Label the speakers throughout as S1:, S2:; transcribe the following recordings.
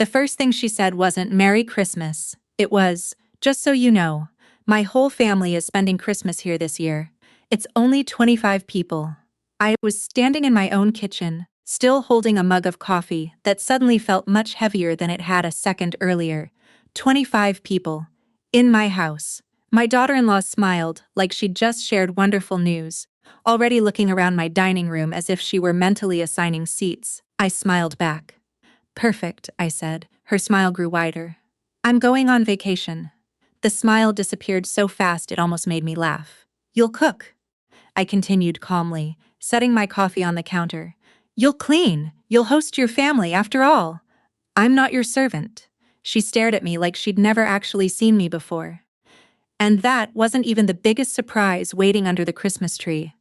S1: The first thing she said wasn't "Merry Christmas." It was, "Just so you know, my whole family is spending Christmas here this year. It's only 25 people." I was standing in my own kitchen, still holding a mug of coffee that suddenly felt much heavier than it had a second earlier. 25 people. In my house. My daughter-in-law smiled like she'd just shared wonderful news, already looking around my dining room as if she were mentally assigning seats. I smiled back. "Perfect," I said. Her smile grew wider. "I'm going on vacation." The smile disappeared so fast it almost made me laugh. "You'll cook," I continued calmly, setting my coffee on the counter. "You'll clean. You'll host your family after all. I'm not your servant." She stared at me like she'd never actually seen me before. And that wasn't even the biggest surprise waiting under the Christmas tree.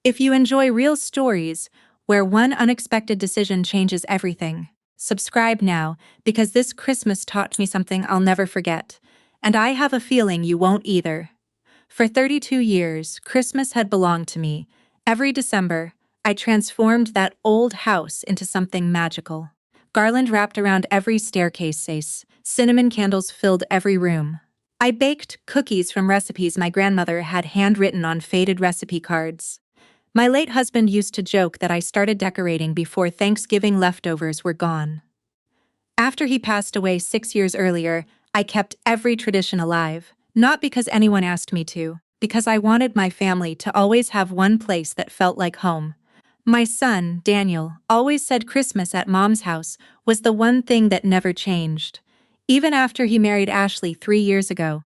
S1: If you enjoy real stories where one unexpected decision changes everything, subscribe now, because this Christmas taught me something I'll never forget. And I have a feeling you won't either. For 32 years, Christmas had belonged to me. Every December, I transformed that old house into something magical. Garland wrapped around every staircase, cinnamon candles filled every room. I baked cookies from recipes my grandmother had handwritten on faded recipe cards. My late husband used to joke that I started decorating before Thanksgiving leftovers were gone. After he passed away 6 years earlier, I kept every tradition alive, not because anyone asked me to, because I wanted my family to always have one place that felt like home. My son, Daniel, always said Christmas at Mom's house was the one thing that never changed. Even after he married Ashley 3 years ago,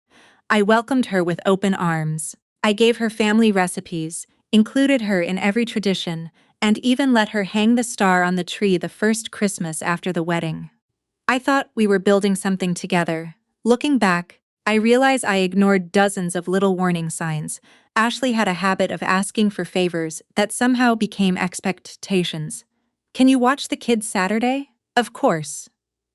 S1: I welcomed her with open arms. I gave her family recipes, included her in every tradition, and even let her hang the star on the tree the first Christmas after the wedding. I thought we were building something together. Looking back, I realize I ignored dozens of little warning signs. Ashley had a habit of asking for favors that somehow became expectations. "Can you watch the kids Saturday?" "Of course."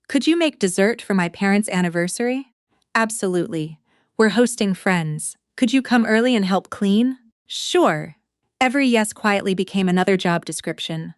S1: "Could you make dessert for my parents' anniversary?" "Absolutely." "We're hosting friends. Could you come early and help clean?" "Sure." Every yes quietly became another job description.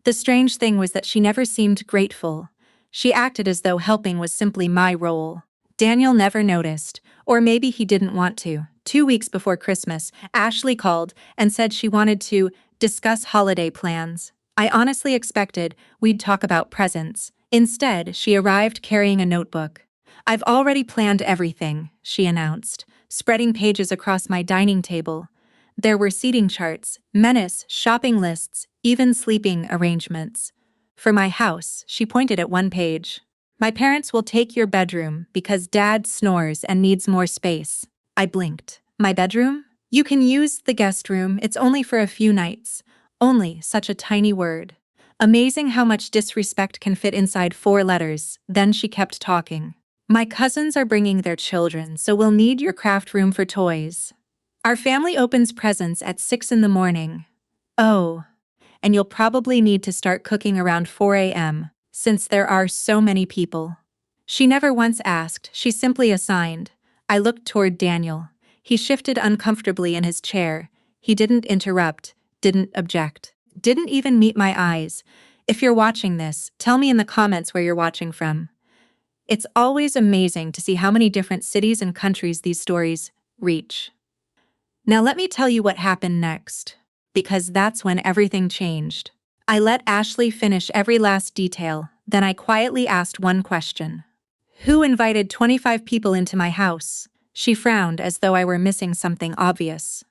S1: The strange thing was that she never seemed grateful. She acted as though helping was simply my role. Daniel never noticed, or maybe he didn't want to. 2 weeks before Christmas, Ashley called and said she wanted to discuss holiday plans. I honestly expected we'd talk about presents. Instead, she arrived carrying a notebook. "I've already planned everything," she announced, spreading pages across my dining table. There were seating charts, menus, shopping lists, even sleeping arrangements. "For my house," she pointed at one page. "My parents will take your bedroom because Dad snores and needs more space." I blinked. "My bedroom? You can use the guest room, it's only for a few nights." Only, such a tiny word. Amazing how much disrespect can fit inside 4 letters. Then she kept talking. "My cousins are bringing their children, so we'll need your craft room for toys. Our family opens presents at 6 in the morning. Oh, and you'll probably need to start cooking around 4 a.m., since there are so many people." She never once asked, she simply assigned. I looked toward Daniel. He shifted uncomfortably in his chair. He didn't interrupt, didn't object, didn't even meet my eyes. If you're watching this, tell me in the comments where you're watching from. It's always amazing to see how many different cities and countries these stories reach. Now let me tell you what happened next, because that's when everything changed. I let Ashley finish every last detail, then I quietly asked one question. "Who invited 25 people into my house?" She frowned as though I were missing something obvious.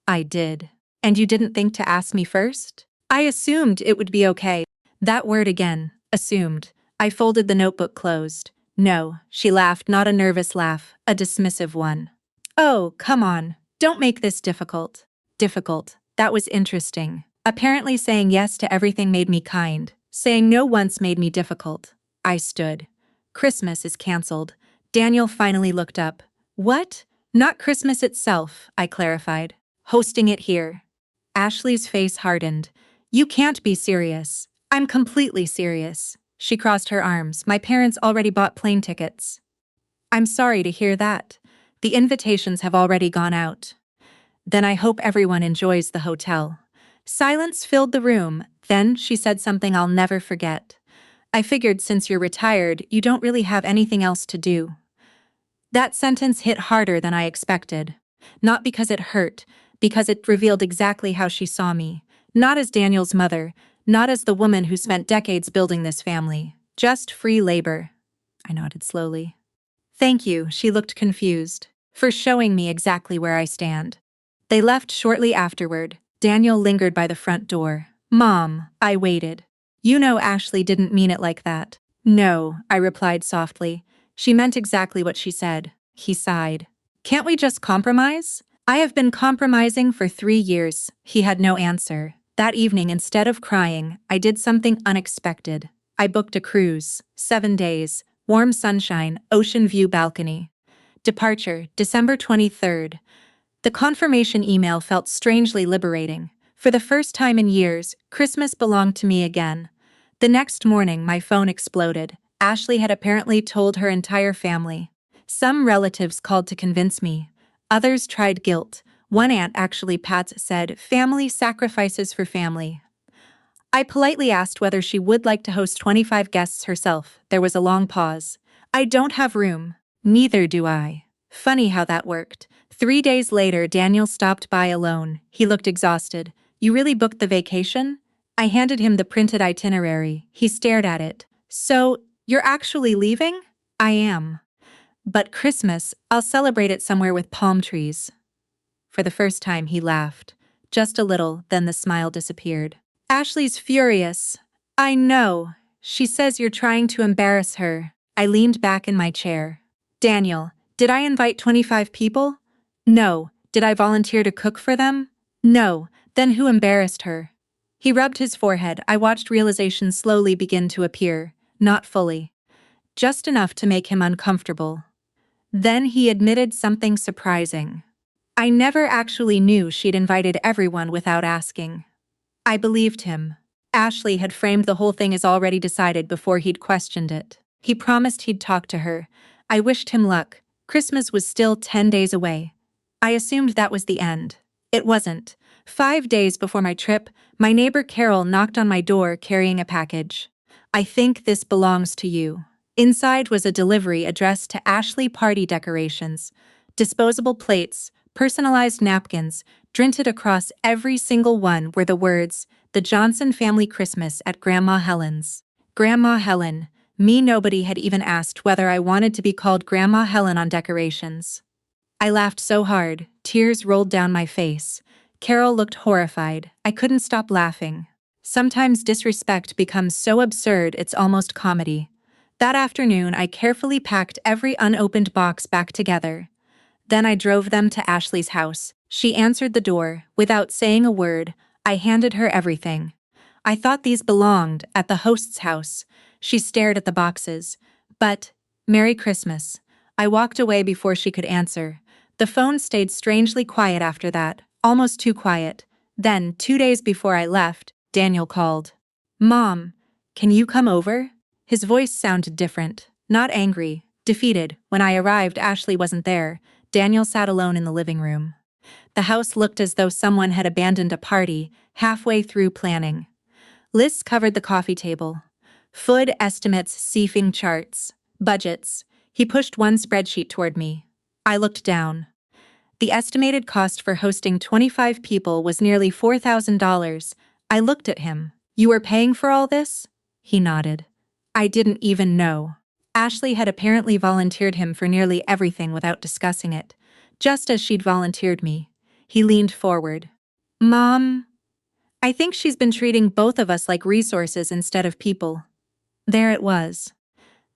S1: "I did." "And you didn't think to ask me first?" "I assumed it would be okay." That word again, assumed. I folded the notebook closed. "No," she laughed, not a nervous laugh, a dismissive one. "Oh, come on. Don't make this difficult." Difficult. That was interesting. Apparently saying yes to everything made me kind. Saying no once made me difficult. I stood. "Christmas is cancelled." Daniel finally looked up. "What?" "Not Christmas itself," I clarified. "Hosting it here." Ashley's face hardened. "You can't be serious." "I'm completely serious." She crossed her arms. "My parents already bought plane tickets." "I'm sorry to hear that. The invitations have already gone out." "Then I hope everyone enjoys the hotel." Silence filled the room. Then she said something I'll never forget. I figured since you're retired, you don't really have anything else to do. That sentence hit harder than I expected. Not because it hurt, because it revealed exactly how she saw me. Not as Daniel's mother, not as the woman who spent decades building this family. Just free labor. I nodded slowly. Thank you, she looked confused, for showing me exactly where I stand. They left shortly afterward. Daniel lingered by the front door. Mom, I waited. You know Ashley didn't mean it like that. No, I replied softly. She meant exactly what she said. He sighed. Can't we just compromise? I have been compromising for 3 years. He had no answer. That evening, instead of crying, I did something unexpected. I booked a cruise. 7 days. Warm sunshine, ocean view balcony. Departure, December 23rd. The confirmation email felt strangely liberating. For the first time in years, Christmas belonged to me again. The next morning, my phone exploded. Ashley had apparently told her entire family. Some relatives called to convince me. Others tried guilt. One aunt actually said, "Family sacrifices for family." I politely asked whether she would like to host 25 guests herself. There was a long pause. I don't have room. Neither do I. Funny how that worked. 3 days later, Daniel stopped by alone. He looked exhausted. You really booked the vacation? I handed him the printed itinerary. He stared at it. So, you're actually leaving? I am. But Christmas, I'll celebrate it somewhere with palm trees. For the first time, he laughed. Just a little, then the smile disappeared. Ashley's furious. I know. She says you're trying to embarrass her. I leaned back in my chair. Daniel, did I invite 25 people? No. Did I volunteer to cook for them? No. Then who embarrassed her? He rubbed his forehead. I watched realization slowly begin to appear. Not fully. Just enough to make him uncomfortable. Then he admitted something surprising. I never actually knew she'd invited everyone without asking. I believed him. Ashley had framed the whole thing as already decided before he'd questioned it. He promised he'd talk to her. I wished him luck. Christmas was still 10 days away. I assumed that was the end. It wasn't. 5 days before my trip, my neighbor Carol knocked on my door carrying a package. I think this belongs to you. Inside was a delivery addressed to Ashley party decorations, disposable plates, personalized napkins. Printed across every single one were the words, "The Johnson Family Christmas at Grandma Helen's." Grandma Helen. Me, nobody had even asked whether I wanted to be called Grandma Helen on decorations. I laughed so hard, tears rolled down my face. Carol looked horrified. I couldn't stop laughing. Sometimes disrespect becomes so absurd it's almost comedy. That afternoon, I carefully packed every unopened box back together. Then I drove them to Ashley's house. She answered the door. Without saying a word, I handed her everything. I thought these belonged at the host's house. She stared at the boxes. But, Merry Christmas. I walked away before she could answer. The phone stayed strangely quiet after that, almost too quiet. Then, 2 days before I left, Daniel called. Mom, can you come over? His voice sounded different, not angry, defeated. When I arrived, Ashley wasn't there. Daniel sat alone in the living room. The house looked as though someone had abandoned a party halfway through planning. Lists covered the coffee table. Food estimates, seating charts, budgets. He pushed one spreadsheet toward me. I looked down. The estimated cost for hosting 25 people was nearly $4,000. I looked at him. You were paying for all this? He nodded. I didn't even know. Ashley had apparently volunteered him for nearly everything without discussing it, just as she'd volunteered me. He leaned forward. Mom, I think she's been treating both of us like resources instead of people. There it was.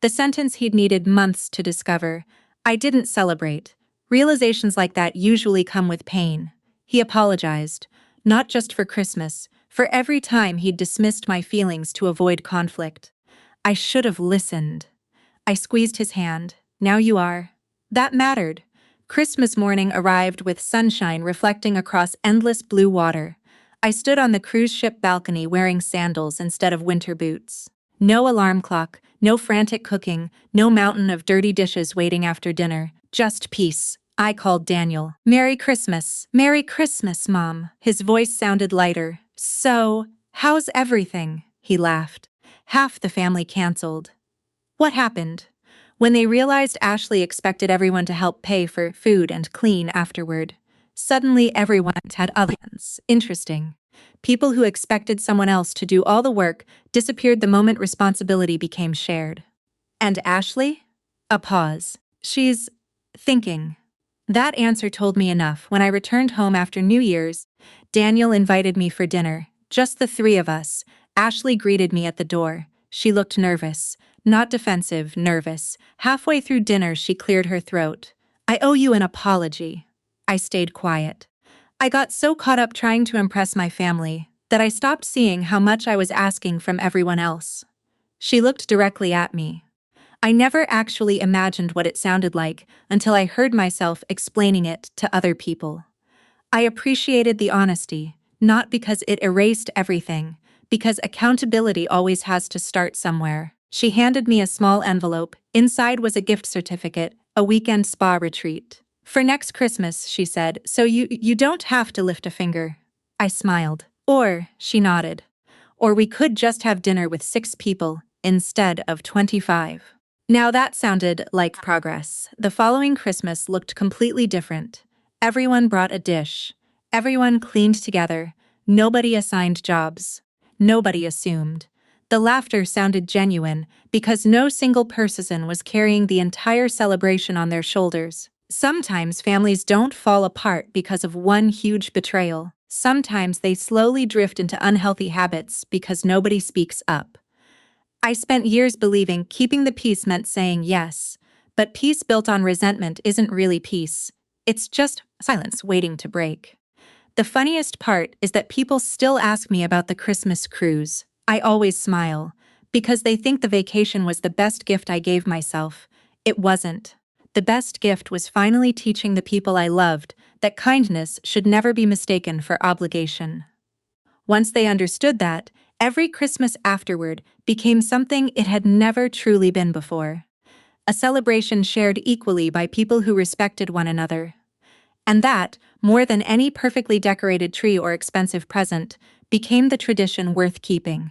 S1: The sentence he'd needed months to discover. I didn't celebrate. Realizations like that usually come with pain. He apologized, not just for Christmas, for every time he'd dismissed my feelings to avoid conflict. I should have listened. I squeezed his hand. Now you are. That mattered. Christmas morning arrived with sunshine reflecting across endless blue water. I stood on the cruise ship balcony wearing sandals instead of winter boots. No alarm clock, no frantic cooking, no mountain of dirty dishes waiting after dinner. Just peace. I called Daniel. Merry Christmas. Merry Christmas, Mom. His voice sounded lighter. So, how's everything? He laughed. Half the family canceled. What happened? When they realized Ashley expected everyone to help pay for food and clean afterward, suddenly everyone had other plans. Interesting. People who expected someone else to do all the work disappeared the moment responsibility became shared. And Ashley? A pause. She's thinking. That answer told me enough. When I returned home after New Year's, Daniel invited me for dinner, just the three of us. Ashley greeted me at the door. She looked nervous. Not defensive, nervous. Halfway through dinner, she cleared her throat. I owe you an apology. I stayed quiet. I got so caught up trying to impress my family that I stopped seeing how much I was asking from everyone else. She looked directly at me. I never actually imagined what it sounded like until I heard myself explaining it to other people. I appreciated the honesty, not because it erased everything, because accountability always has to start somewhere. She handed me a small envelope. Inside was a gift certificate, a weekend spa retreat. For next Christmas, she said, so you don't have to lift a finger. I smiled. Or, she nodded. Or we could just have dinner with 6 people instead of 25. Now that sounded like progress. The following Christmas looked completely different. Everyone brought a dish. Everyone cleaned together. Nobody assigned jobs. Nobody assumed. The laughter sounded genuine because no single person was carrying the entire celebration on their shoulders. Sometimes families don't fall apart because of one huge betrayal. Sometimes they slowly drift into unhealthy habits because nobody speaks up. I spent years believing keeping the peace meant saying yes, but peace built on resentment isn't really peace. It's just silence waiting to break. The funniest part is that people still ask me about the Christmas cruise. I always smile, because they think the vacation was the best gift I gave myself. It wasn't. The best gift was finally teaching the people I loved that kindness should never be mistaken for obligation. Once they understood that, every Christmas afterward became something it had never truly been before. A celebration shared equally by people who respected one another. And that, more than any perfectly decorated tree or expensive present, became the tradition worth keeping.